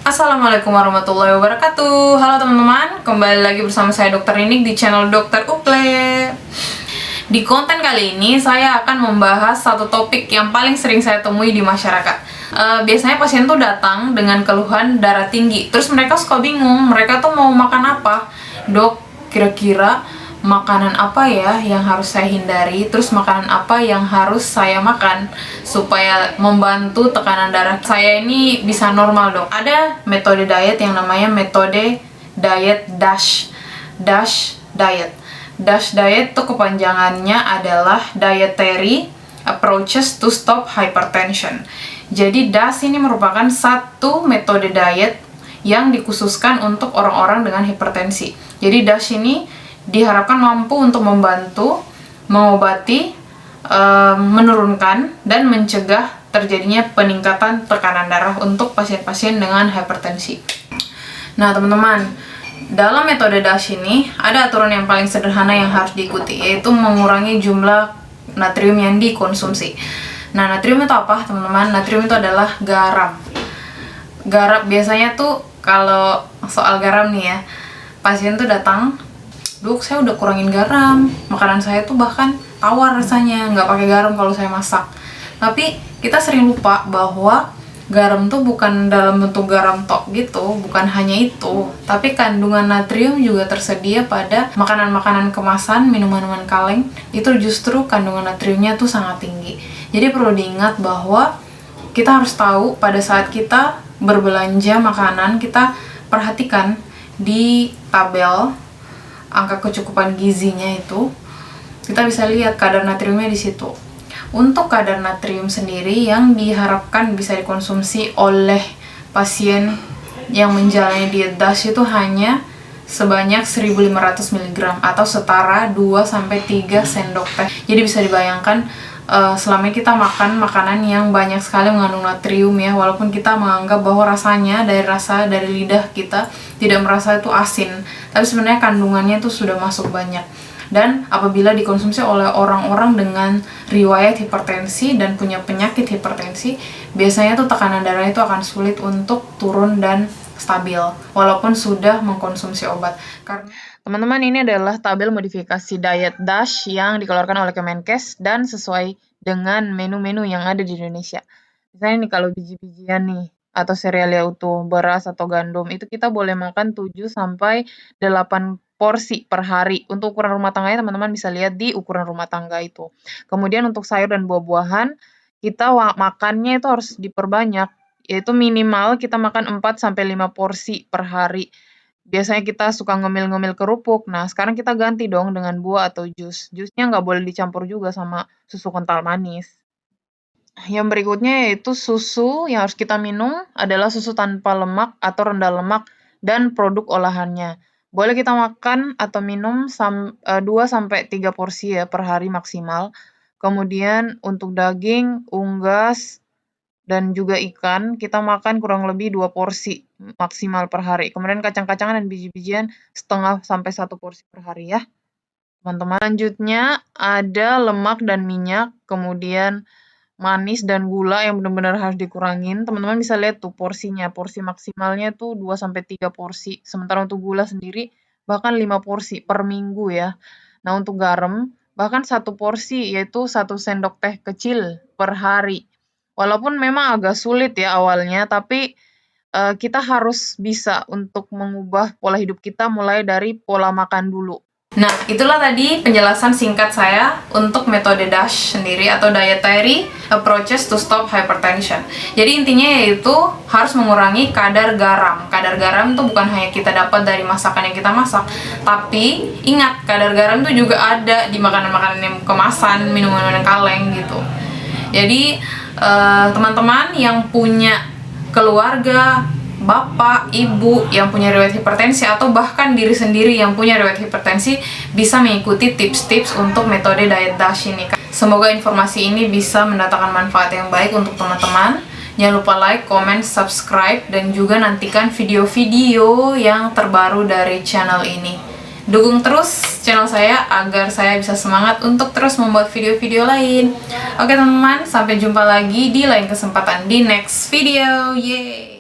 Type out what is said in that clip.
Assalamualaikum warahmatullahi wabarakatuh. Halo teman-teman, kembali lagi bersama saya Dr. Ninik di channel Dr. Uple. Di konten kali ini saya akan membahas satu topik yang paling sering saya temui di masyarakat. Biasanya pasien tuh datang dengan keluhan darah tinggi, terus mereka suka bingung, mereka tuh mau makan apa? Dok, kira-kira makanan apa ya yang harus saya hindari, terus makanan apa yang harus saya makan supaya membantu tekanan darah saya ini bisa normal, dok? Ada metode diet yang namanya metode diet DASH diet. DASH diet itu kepanjangannya adalah Dietary Approaches to Stop Hypertension. Jadi DASH ini merupakan satu metode diet yang dikhususkan untuk orang-orang dengan hipertensi. Jadi DASH ini diharapkan mampu untuk membantu, mengobati, menurunkan, dan mencegah terjadinya peningkatan tekanan darah untuk pasien-pasien dengan hipertensi. Nah, teman-teman, dalam metode DASH ini ada aturan yang paling sederhana yang harus diikuti, yaitu mengurangi jumlah natrium yang dikonsumsi. Nah, natrium itu apa, teman-teman? Natrium itu adalah garam. Garam biasanya tuh kalau soal garam nih ya, pasien tuh datang, "Dok, saya udah kurangin garam, makanan saya tuh bahkan tawar rasanya, nggak pakai garam kalau saya masak." Tapi kita sering lupa bahwa garam tuh bukan dalam bentuk garam tok gitu, bukan hanya itu, tapi kandungan natrium juga tersedia pada makanan-makanan kemasan, minuman-minuman kaleng, itu justru kandungan natriumnya tuh sangat tinggi. Jadi perlu diingat bahwa kita harus tahu pada saat kita berbelanja makanan, kita perhatikan di tabel angka kecukupan gizinya itu, kita bisa lihat kadar natriumnya di situ. Untuk kadar natrium sendiri yang diharapkan bisa dikonsumsi oleh pasien yang menjalani diet DASH itu hanya sebanyak 1500 mg atau setara 2-3 sendok teh. Jadi bisa dibayangkan selama kita makan makanan yang banyak sekali mengandung natrium ya, walaupun kita menganggap bahwa rasanya dari lidah kita tidak merasa itu asin, tapi sebenarnya kandungannya itu sudah masuk banyak. Dan apabila dikonsumsi oleh orang-orang dengan riwayat hipertensi dan punya penyakit hipertensi, biasanya tuh tekanan darah itu akan sulit untuk turun dan stabil walaupun sudah mengkonsumsi obat. Karena teman-teman, ini adalah tabel modifikasi diet DASH yang dikeluarkan oleh Kemenkes dan sesuai dengan menu-menu yang ada di Indonesia. Misalnya nih, kalau biji-bijian nih atau serealia utuh, beras atau gandum, itu kita boleh makan 7-8 porsi per hari. Untuk ukuran rumah tangganya teman-teman bisa lihat di ukuran rumah tangga itu. Kemudian untuk sayur dan buah-buahan, kita makannya itu harus diperbanyak, yaitu minimal kita makan 4-5 porsi per hari. Biasanya kita suka ngemil-ngemil kerupuk, nah sekarang kita ganti dong dengan buah atau jus. Jusnya nggak boleh dicampur juga sama susu kental manis. Yang berikutnya yaitu susu yang harus kita minum adalah susu tanpa lemak atau rendah lemak dan produk olahannya. Boleh kita makan atau minum 2-3 porsi ya per hari maksimal. Kemudian untuk daging, unggas, dan juga ikan, kita makan kurang lebih 2 porsi maksimal per hari. Kemudian kacang-kacangan dan biji-bijian 0,5-1 porsi per hari ya, teman-teman. Selanjutnya ada lemak dan minyak, kemudian manis dan gula yang benar-benar harus dikurangin. Teman-teman bisa lihat tuh porsinya, porsi maksimalnya tuh 2-3 porsi. Sementara untuk gula sendiri bahkan 5 porsi per minggu ya. Nah, untuk garam bahkan 1 porsi, yaitu 1 sendok teh kecil per hari. Walaupun memang agak sulit ya awalnya, tapi kita harus bisa untuk mengubah pola hidup kita mulai dari pola makan dulu. Nah, itulah tadi penjelasan singkat saya untuk metode DASH sendiri atau Dietary Approaches to Stop Hypertension. Jadi intinya yaitu harus mengurangi kadar garam. Kadar garam itu bukan hanya kita dapat dari masakan yang kita masak, tapi ingat, kadar garam itu juga ada di makanan-makanan yang kemasan, minuman-minuman kaleng gitu. Jadi teman-teman yang punya keluarga, bapak, ibu yang punya riwayat hipertensi atau bahkan diri sendiri yang punya riwayat hipertensi bisa mengikuti tips-tips untuk metode diet DASH ini. Semoga informasi ini bisa mendatangkan manfaat yang baik untuk teman-teman. Jangan lupa like, comment, subscribe, dan juga nantikan video-video yang terbaru dari channel ini. Dukung terus channel saya agar saya bisa semangat untuk terus membuat video-video lain. Oke teman-teman, sampai jumpa lagi di lain kesempatan di next video. Yeay!